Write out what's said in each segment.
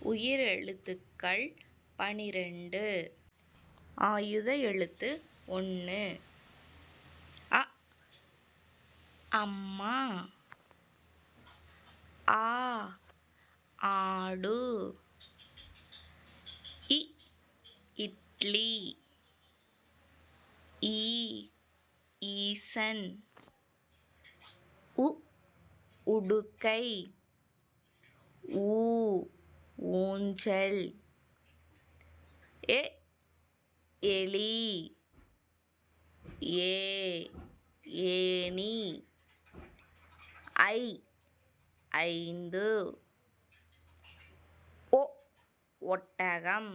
உயிரெழுத்துக்கள் 12. ஆயுத எழுத்து 1. அ அம்மா. ஆ ஆடு. இ இட்லி. ஈ ஈசன். உ உடுக்கை. ஊ ஊஞ்சல். எ எலி. ஏ ஏணி. ஐ 5. ஒ ஒட்டகம்.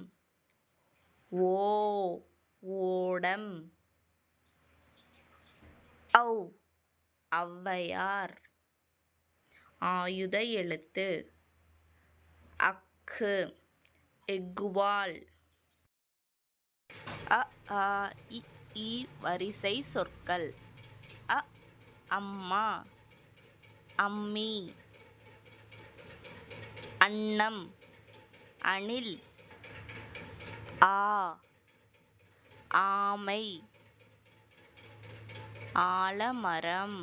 ஓ ஓடம். ஔ ஔவையார். ஆயுத எழுத்து அக்கு எக்குவால். அ ஆ இ ஈ வரிசை சொற்கள். அ அம்மா. அம்மி. அன்னம். அணில். ஆ ஆமை. ஆலமரம்.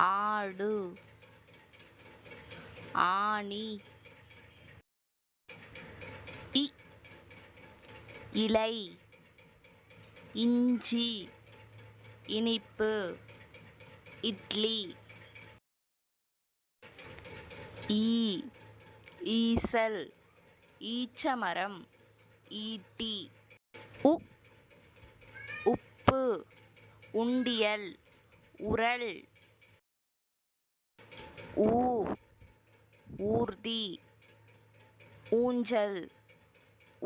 ஆடு. ஆணி. இ இலை. இஞ்சி. இனிப்பு. இட்லி. ஈ ஈசல். ஈச்சமரம். ஈட்டி. உ உப்பு. உண்டியல். உரல். ஊ ஊர்தி. ஊஞ்சல்.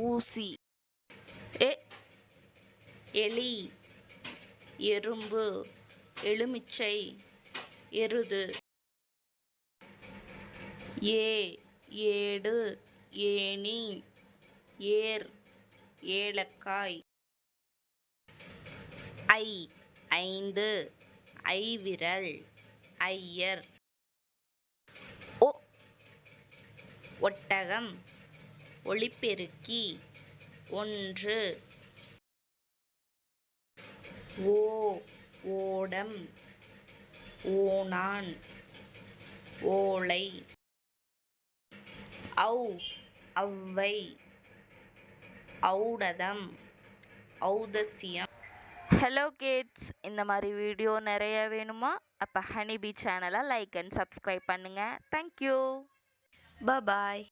ஊசி. எ எலி. எறும்பு. எலுமிச்சை. எருது. ஏ ஏடு. ஏணி. ஏர். ஏலக்காய். ஐ 5. ஐவிரல். ஐயர். ஒ ஒட்டகம். ஒலிபெருக்கி. 1. ஓ ஓடம். ஓணான். ஓலை. ஔ ஔவை. ஔடதம். ஔதசியம். ஹலோ கிட்ஸ், இந்த மாதிரி வீடியோ நிறைய வேணுமா? அப்போ ஹனிபி சேனலை லைக் அண்ட் சப்ஸ்கிரைப் பண்ணுங்கள். தேங்க்யூ. பாய்.